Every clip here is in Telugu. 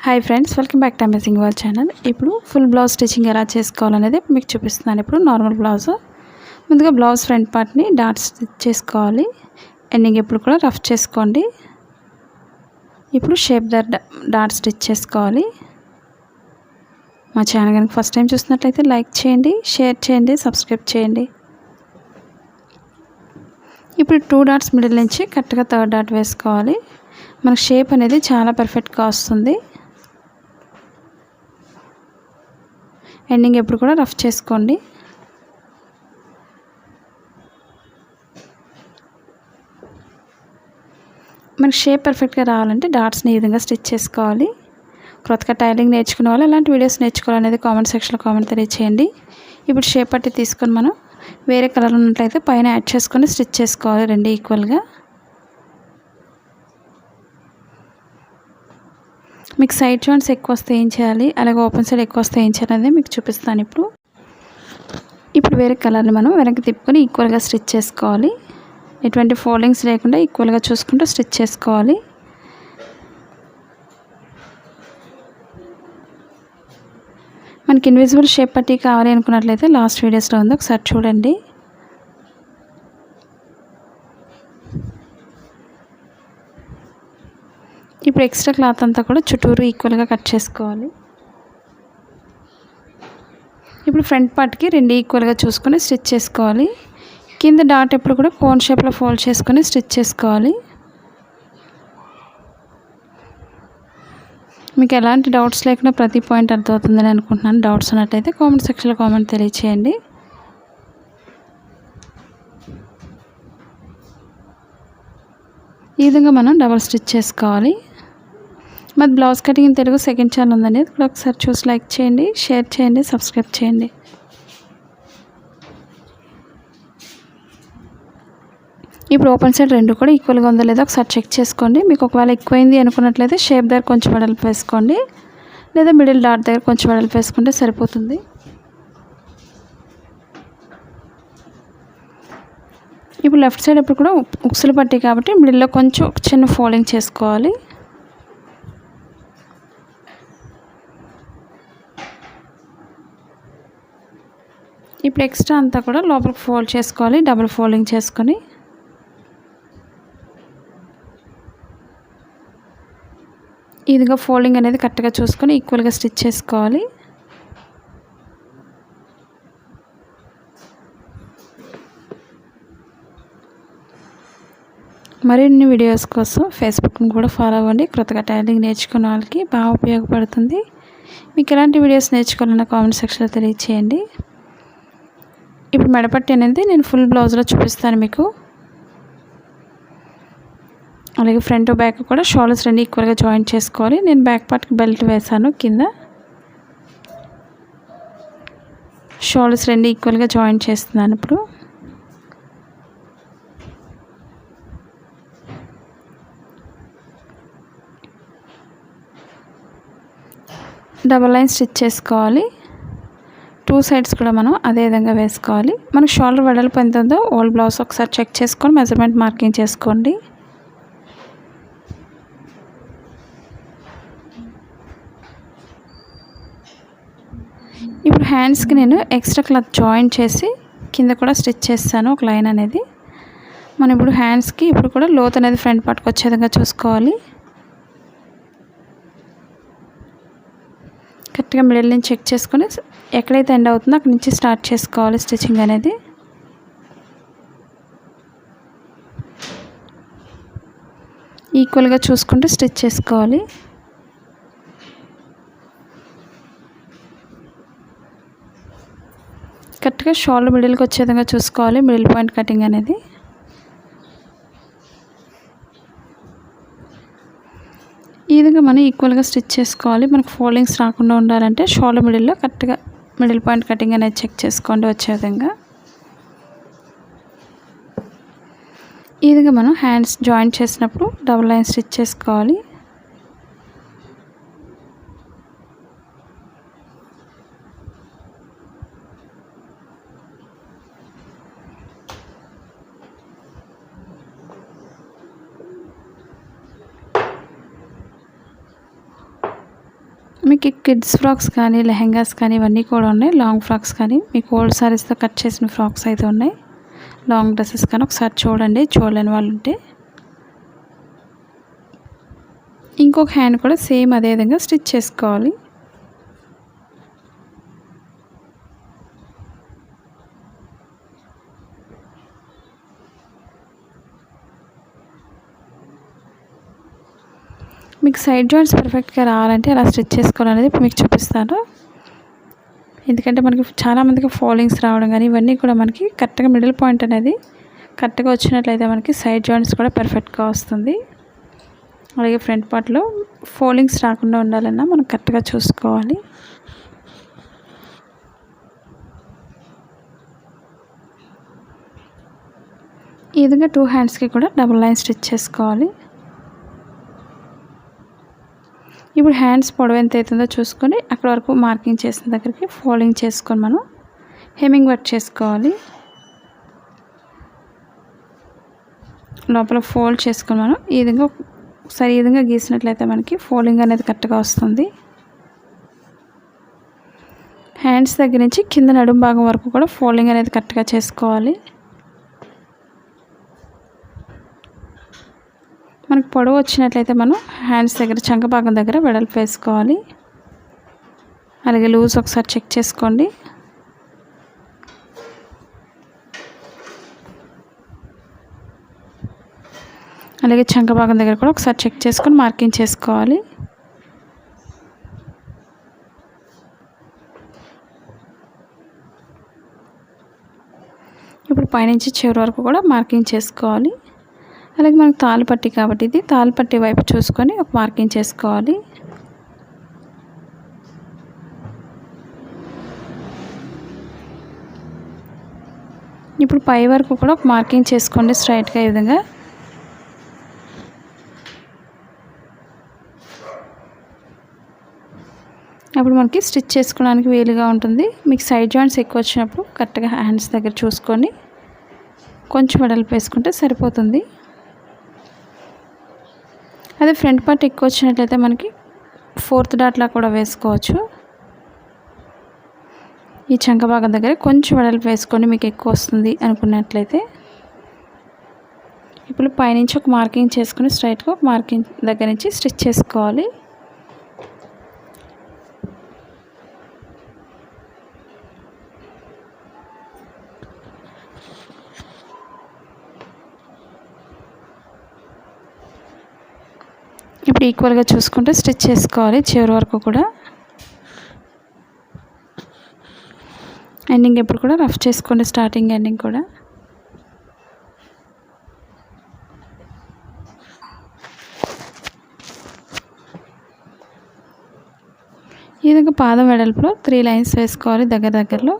Hi friends, welcome back to amazing world channel. ఇప్పుడు ఫుల్ బ్లౌజ్ స్టిచ్చింగ్ ఎలా చేసుకోవాలనేది మీకు చూపిస్తున్నాను. ఇప్పుడు నార్మల్ బ్లౌజ్ ముందుగా బ్లౌజ్ ఫ్రంట్ పార్ట్ని డాట్స్ స్టిచ్ చేసుకోవాలి. ఎండింగ్ ఎప్పుడు కూడా రఫ్ చేసుకోండి. ఇప్పుడు షేప్ డాట్ స్టిచ్ చేసుకోవాలి. మా ఛానల్ కనుక ఫస్ట్ టైం చూసినట్లయితే లైక్ చేయండి, షేర్ చేయండి, సబ్స్క్రైబ్ చేయండి. ఇప్పుడు 2 డాట్స్ మిడిల్ నుంచి కరెక్ట్గా 3rd డాట్ వేసుకోవాలి. మనకు షేప్ అనేది చాలా పర్ఫెక్ట్గా వస్తుంది. ఎండింగ్ ఎప్పుడు కూడా రఫ్ చేసుకోండి. మనకి షేప్ పర్ఫెక్ట్గా రావాలంటే డాట్స్ని ఈ విధంగా స్టిచ్ చేసుకోవాలి. కొత్తగా టైలింగ్ నేర్చుకునే వాళ్ళు ఎలాంటి వీడియోస్ నేర్చుకోవాలనేది కామెంట్ సెక్షన్లో కామెంట్ తెలియచేయండి. ఇప్పుడు షేప్ పట్టి తీసుకొని మనం వేరే కలర్ ఉన్నట్లయితే పైన యాడ్ చేసుకొని స్టిచ్ చేసుకోవాలి, రెండు ఈక్వల్గా. మీకు సైడ్ జాయింట్స్ ఎక్కువ వస్తే ఏం చేయాలి, అలాగే ఓపెన్ సైడ్ ఎక్కువ వస్తే ఏం చేయాలి అనేది మీకు చూపిస్తాను. ఇప్పుడు వేరే కలర్ని మనం వెనక్కి తిప్పుకొని ఈక్వల్గా స్టిచ్ చేసుకోవాలి. ఎటువంటి ఫోల్డింగ్స్ లేకుండా ఈక్వల్గా చూసుకుంటూ స్టిచ్ చేసుకోవాలి. మనకి ఇన్విజిబుల్ షేప్ పట్టి కావాలి అనుకున్నట్లయితే లాస్ట్ వీడియోస్లో ఉంది, ఒకసారి చూడండి. ఇప్పుడు ఎక్స్ట్రా క్లాత్ అంతా కూడా చుట్టూరు ఈక్వల్గా కట్ చేసుకోవాలి. ఇప్పుడు ఫ్రంట్ పార్ట్కి రెండు ఈక్వల్గా చూసుకొని స్టిచ్ చేసుకోవాలి. కింద డాట్ ఎప్పుడు కూడా కోన్ షేప్లో ఫోల్డ్ చేసుకొని స్టిచ్ చేసుకోవాలి. మీకు ఎలాంటి డౌట్స్ లేకుండా ప్రతి పాయింట్ అర్థమవుతుందని అనుకుంటున్నాను. డౌట్స్ ఉన్నట్టయితే కామెంట్ సెక్షన్లో కామెంట్ తెలియచేయండి. ఈ విధంగా మనం డబల్ స్టిచ్ చేసుకోవాలి. మరి blouse cutting in Telugu second channel ఉందండి, అది కూడా ఒకసారి చూసి లైక్ చేయండి, షేర్ చేయండి, సబ్స్క్రైబ్ చేయండి. ఇప్పుడు ఓపెన్ సైడ్ రెండు కూడా ఈక్వల్గా ఉందో లేదో ఒకసారి చెక్ చేసుకోండి. మీకు ఒకవేళ ఎక్కువైంది అనుకున్నట్లయితే షేప్ దగ్గర కొంచెం వెడల్పు వేసుకోండి, లేదా మిడిల్ డాట్ దగ్గర కొంచెం వెడల్పు వేసుకుంటే సరిపోతుంది. ఇప్పుడు లెఫ్ట్ సైడ్ ఎప్పుడు కూడా ఉక్సులు పట్టి కాబట్టి మిడిల్లో కొంచెం చిన్న ఫోల్డింగ్ చేసుకోవాలి. ఇప్పుడు ఎక్స్ట్రా అంతా కూడా లోపలికి ఫోల్డ్ చేసుకోవాలి, డబుల్ ఫోల్డింగ్ చేసుకొని. ఈ విధంగా ఫోల్డింగ్ అనేది కరెక్ట్గా చూసుకొని ఈక్వల్గా స్టిచ్ చేసుకోవాలి. మరిన్ని వీడియోస్ కోసం ఫేస్బుక్ని కూడా ఫాలో అవ్వండి. కొత్తగా టైలింగ్ నేర్చుకున్న వాళ్ళకి బాగా ఉపయోగపడుతుంది. మీకు ఎలాంటి వీడియోస్ నేర్చుకోవాలన్న కామెంట్ సెక్షన్లో తెలియచేయండి. ఇప్పుడు మెడపట్టి అనేది నేను ఫుల్ బ్లౌజ్లో చూపిస్తాను మీకు. అలాగే ఫ్రంట్ బ్యాక్ కూడా షోల్డర్స్ రెండు ఈక్వల్గా జాయింట్ చేసుకోవాలి. నేను బ్యాక్ పార్ట్కి బెల్ట్ వేసాను, కింద షోల్డర్స్ రెండు ఈక్వల్గా జాయింట్ చేస్తున్నాను. ఇప్పుడు డబల్ లైన్ స్టిచ్ చేసుకోవాలి. 2 సైడ్స్ కూడా మనం అదే విధంగా వేసుకోవాలి. మనకు షోల్డర్ వెడల్పు ఎంత ఉందో ఓల్డ్ బ్లౌజ్ ఒకసారి చెక్ చేసుకొని మెజర్మెంట్ మార్కింగ్ చేసుకోండి. ఇప్పుడు హ్యాండ్స్కి నేను ఎక్స్ట్రా క్లాత్ జాయింట్ చేసి కింద కూడా స్టిచ్ చేస్తాను ఒక లైన్ అనేది. మనం ఇప్పుడు హ్యాండ్స్కి ఇప్పుడు కూడా లోత్ అనేది ఫ్రంట్ పార్ట్కి వచ్చే విధంగా చూసుకోవాలి. కరెక్ట్గా మిడిల్ నుంచి చెక్ చేసుకొని ఎక్కడైతే ఎండ్ అవుతుందో అక్కడి నుంచి స్టార్ట్ చేసుకోవాలి స్టిచ్చింగ్ అనేది. ఈక్వల్గా చూసుకుంటూ స్టిచ్ చేసుకోవాలి. కరెక్ట్గా షోల్డర్ మిడిల్కి వచ్చే విధంగా చూసుకోవాలి మిడిల్ పాయింట్ కటింగ్ అనేది. ఈ విధంగా మనం ఈక్వల్గా స్టిచ్ చేసుకోవాలి. మనకు ఫోల్డింగ్స్ రాకుండా ఉండాలంటే షోల్డర్ మిడిల్లో కరెక్ట్గా మిడిల్ పాయింట్ కటింగ్ అనేది చెక్ చేసుకోండి వచ్చే విధంగా. ఈ విధంగా మనం హ్యాండ్స్ జాయింట్ చేసినప్పుడు డబుల్ లైన్ స్టిచ్ చేసుకోవాలి. మీకు కిడ్స్ ఫ్రాక్స్ కానీ లెహెంగాస్ కానీ ఇవన్నీ కూడా ఉన్నాయి. లాంగ్ ఫ్రాక్స్ కానీ మీకు ఓల్డ్ సారీస్తో కట్ చేసిన ఫ్రాక్స్ అయితే ఉన్నాయి. లాంగ్ డ్రెస్సెస్ కానీ ఒకసారి చూడండి, చూడలేని వాళ్ళు ఉంటే. ఇంకొక హ్యాండ్ కూడా సేమ్ అదే విధంగా స్టిచ్ చేసుకోవాలి. మీకు సైడ్ జాయింట్స్ పర్ఫెక్ట్గా రావాలంటే అలా స్టిచ్ చేసుకోవాలనేది ఇప్పుడు మీకు చూపిస్తాను. ఎందుకంటే మనకి చాలామందికి ఫోల్డింగ్స్ రావడం కానీ ఇవన్నీ కూడా మనకి కరెక్ట్గా మిడిల్ పాయింట్ అనేది కరెక్ట్గా వచ్చినట్లయితే మనకి సైడ్ జాయింట్స్ కూడా పర్ఫెక్ట్గా వస్తుంది. అలాగే ఫ్రంట్ పార్ట్లో ఫోల్డింగ్స్ రాకుండా ఉండాలన్నా మనం కరెక్ట్గా చూసుకోవాలి. ఈ విధంగా 2 హ్యాండ్స్కి కూడా డబుల్ లైన్ స్టిచ్ చేసుకోవాలి. ఇప్పుడు హ్యాండ్స్ పొడవు ఎంత అవుతుందో చూసుకొని అక్కడ వరకు మార్కింగ్ చేసిన దగ్గరికి ఫోల్డింగ్ చేసుకొని మనం హెమ్మింగ్ వర్క్ చేసుకోవాలి. లోపల ఫోల్డ్ చేసుకొని మనం ఈ విధంగా ఒకసారి ఈ విధంగా గీసినట్లయితే మనకి ఫోల్డింగ్ అనేది కరెక్ట్గా వస్తుంది. హ్యాండ్స్ దగ్గర నుంచి కింద నడుము భాగం వరకు కూడా ఫోల్డింగ్ అనేది కరెక్ట్గా చేసుకోవాలి. మనకు పొడవు వచ్చినట్లయితే మనం హ్యాండ్స్ దగ్గర చంక భాగం దగ్గర వెడల్పు వేసుకోవాలి. అలాగే లూజ్ ఒకసారి చెక్ చేసుకోండి. అలాగే చంక భాగం దగ్గర కూడా ఒకసారి చెక్ చేసుకొని మార్కింగ్ చేసుకోవాలి. ఇప్పుడు పైనుంచి చివరి వరకు కూడా మార్కింగ్ చేసుకోవాలి. అలాగే మనకు తాళ్ళు పట్టి కాబట్టి ఇది తాళ్ళు పట్టి వైపు చూసుకొని ఒక మార్కింగ్ చేసుకోవాలి. ఇప్పుడు పై వరకు కూడా ఒక మార్కింగ్ చేసుకోండి స్ట్రైట్గా ఈ విధంగా. అప్పుడు మనకి స్టిచ్ చేసుకోవడానికి వీలుగా ఉంటుంది. మీకు సైడ్ జాయింట్స్ ఎక్కువ వచ్చినప్పుడు కరెక్ట్గా హ్యాండ్స్ దగ్గర చూసుకొని కొంచెం వెడల్పు వేసుకుంటే సరిపోతుంది. అదే ఫ్రంట్ పార్ట్ ఎక్కువ వచ్చినట్లయితే మనకి 4th డాట్లా కూడా వేసుకోవచ్చు. ఈ చంక భాగం దగ్గర కొంచెం వెడల్పు వేసుకొని మీకు ఎక్కువ వస్తుంది అనుకున్నట్లయితే ఇప్పుడు పైనుంచి ఒక మార్కింగ్ చేసుకొని స్ట్రైట్గా ఒక మార్కింగ్ దగ్గర నుంచి స్టిచ్ చేసుకోవాలి. ఇప్పుడు ఈక్వల్గా చూసుకుంటూ స్టిచ్ చేసుకోవాలి చివరి వరకు కూడా. ఎండింగ్ ఎప్పుడు కూడా రఫ్ చేసుకోండి, స్టార్టింగ్ ఎండింగ్ కూడా. ఈ విధంగా పాదం వెడల్పులో 3 లైన్స్ వేసుకోవాలి దగ్గరలో.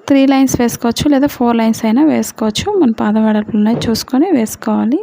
త్రీ లైన్స్ వేసుకోవచ్చు లేదా 4 లైన్స్ అయినా వేసుకోవచ్చు. మన పాదం వెడల్పులు ఉన్నాయి చూసుకొని వేసుకోవాలి.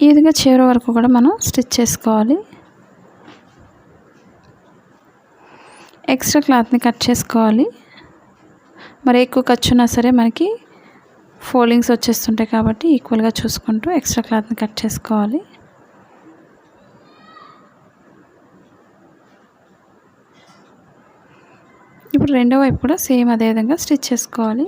ఈ విధంగా చివరి వరకు కూడా మనం స్టిచ్ చేసుకోవాలి. ఎక్స్ట్రా క్లాత్ని కట్ చేసుకోవాలి. మరి ఎక్కువ ఖర్చున్నా సరే మనకి ఫోల్డింగ్స్ వచ్చేస్తుంటాయి కాబట్టి ఈక్వల్గా చూసుకుంటూ ఎక్స్ట్రా క్లాత్ని కట్ చేసుకోవాలి. ఇప్పుడు రెండో వైపు కూడా సేమ్ అదే విధంగా స్టిచ్ చేసుకోవాలి.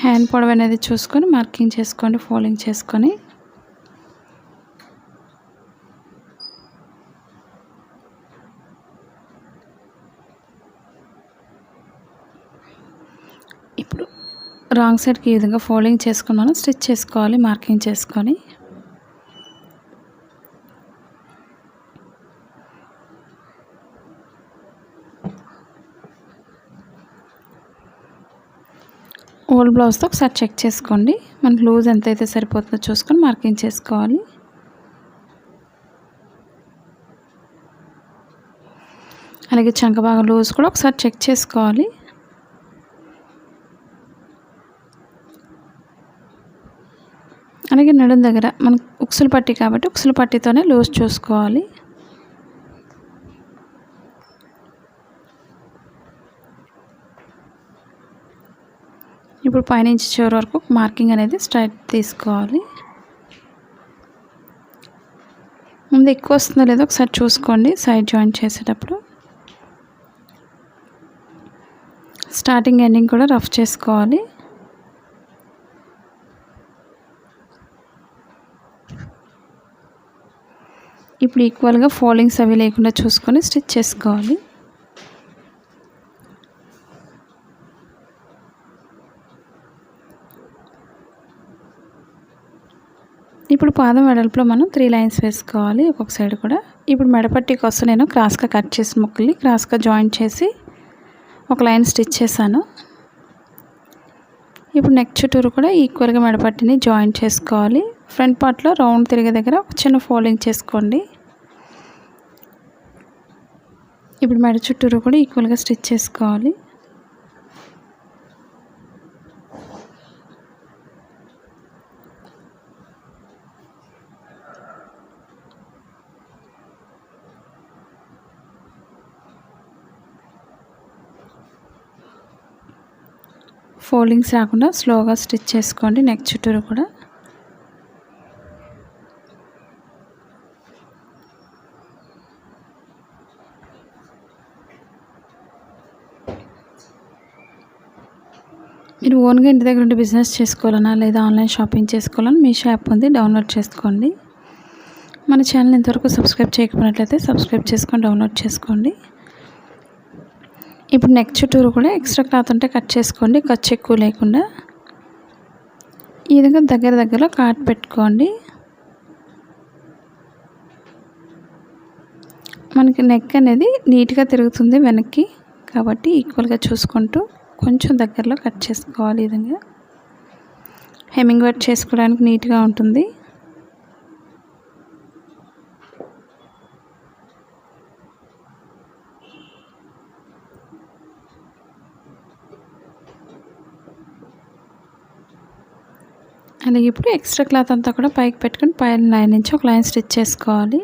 హ్యాండ్ పొడవు అనేది చూసుకొని మార్కింగ్ చేసుకోండి, ఫోల్డింగ్ చేసుకొని. ఇప్పుడు రాంగ్ సైడ్కి ఈ విధంగా ఫోల్డింగ్ చేసుకొని మనం స్టిచ్ చేసుకోవాలి మార్కింగ్ చేసుకొని. ఓల్డ్ బ్లౌజ్తో ఒకసారి చెక్ చేసుకోండి. మనకు లూజ్ ఎంతైతే సరిపోతుందో చూసుకొని మార్కింగ్ చేసుకోవాలి. అలాగే చంక భాగం లూజ్ కూడా ఒకసారి చెక్ చేసుకోవాలి. అలాగే నడుం దగ్గర మనకు ఉక్సులు పట్టి కాబట్టి ఉక్సులు పట్టితోనే లూజ్ చూసుకోవాలి. ఇప్పుడు పైనుంచి చివరి వరకు మార్కింగ్ అనేది స్ట్రైట్ తీసుకోవాలి. ముందు ఎక్కువ వస్తుందో లేదో ఒకసారి చూసుకోండి సైడ్ జాయింట్ చేసేటప్పుడు. స్టార్టింగ్ ఎండింగ్ కూడా రఫ్ చేసుకోవాలి. ఇప్పుడు ఈక్వల్గా ఫోల్డింగ్స్ అవి లేకుండా చూసుకొని స్టిచ్ చేసుకోవాలి. ఇప్పుడు పాదం వెడల్పులో మనం 3 లైన్స్ వేసుకోవాలి ఒక్కొక్క సైడ్ కూడా. ఇప్పుడు మెడపట్టి కోసం నేను క్రాస్గా కట్ చేసిన ముక్కల్ని క్రాస్గా జాయింట్ చేసి ఒక లైన్ స్టిచ్ చేశాను. ఇప్పుడు నెక్ చుట్టూరు కూడా ఈక్వల్గా మెడపట్టిని జాయింట్ చేసుకోవాలి. ఫ్రంట్ పార్ట్లో రౌండ్ తిరిగే దగ్గర ఒక చిన్న ఫోల్డింగ్ చేసుకోండి. ఇప్పుడు మెడ చుట్టూరు కూడా ఈక్వల్గా స్టిచ్ చేసుకోవాలి. ఫోల్డింగ్స్ రాకుండా స్లోగా స్టిచ్ చేసుకోండి నెక్ చుట్టూరు కూడా. మీరు ఓన్గా ఇంటి దగ్గర ఉండి బిజినెస్ చేసుకోవాలన్నా లేదా ఆన్లైన్ షాపింగ్ చేసుకోవాలని మీషో యాప్ ఉంది, డౌన్లోడ్ చేసుకోండి. మన ఛానల్ ఇంతవరకు సబ్స్క్రైబ్ చేయకపోయినట్లయితే సబ్స్క్రైబ్ చేసుకొని డౌన్లోడ్ చేసుకోండి. ఇప్పుడు నెక్ చుట్టూరు కూడా ఎక్స్ట్రా క్లాత్ ఉంటే కట్ చేసుకోండి, ఖర్చు ఎక్కువ లేకుండా. ఈ విధంగా దగ్గరలో కాట్ పెట్టుకోండి. మనకి నెక్ అనేది నీట్గా తిరుగుతుంది వెనక్కి, కాబట్టి ఈక్వల్గా చూసుకుంటూ కొంచెం దగ్గరలో కట్ చేసుకోవాలి. ఈ విధంగా హెమ్మింగ్ వర్క్ చేసుకోవడానికి నీట్గా ఉంటుంది. అలాగే ఇప్పుడు ఎక్స్ట్రా క్లాత్ అంతా కూడా పైకి పెట్టుకొని పైన లైన్ నుంచి ఒక లైన్ స్టిచ్ చేసుకోవాలి.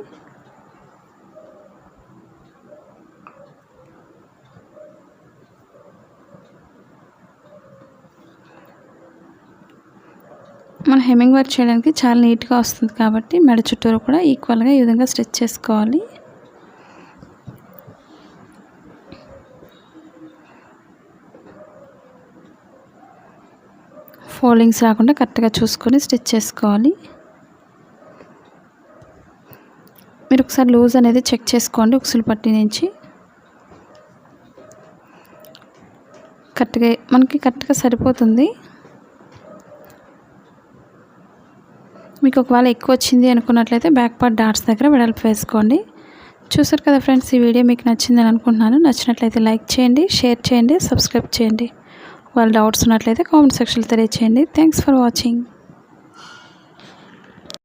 మన హెమ్మింగ్ వర్క్ చేయడానికి చాలా నీట్గా వస్తుంది కాబట్టి మెడ చుట్టూరు కూడా ఈక్వల్గా ఈ విధంగా స్టిచ్ చేసుకోవాలి. ఫోల్డింగ్స్ రాకుండా కరెక్ట్గా చూసుకొని స్టిచ్ చేసుకోవాలి. మీరు ఒకసారి లూజ్ అనేది చెక్ చేసుకోండి. ఉక్సులు పట్టి నుంచి మనకి కరెక్ట్గా సరిపోతుంది. మీకు ఒకవేళ ఎక్కువ వచ్చింది అనుకున్నట్లయితే బ్యాక్ పార్ట్ డాట్స్ దగ్గర వెడల్పు వేసుకోండి. చూసారు కదా ఫ్రెండ్స్, ఈ వీడియో మీకు నచ్చిందని అనుకుంటున్నాను. నచ్చినట్లయితే లైక్ చేయండి, షేర్ చేయండి, సబ్స్క్రైబ్ చేయండి. వాళ్ళ డౌట్స్ ఉన్నట్లయితే కామెంట్ సెక్షన్లో తెలియచేయండి. Thanks for watching.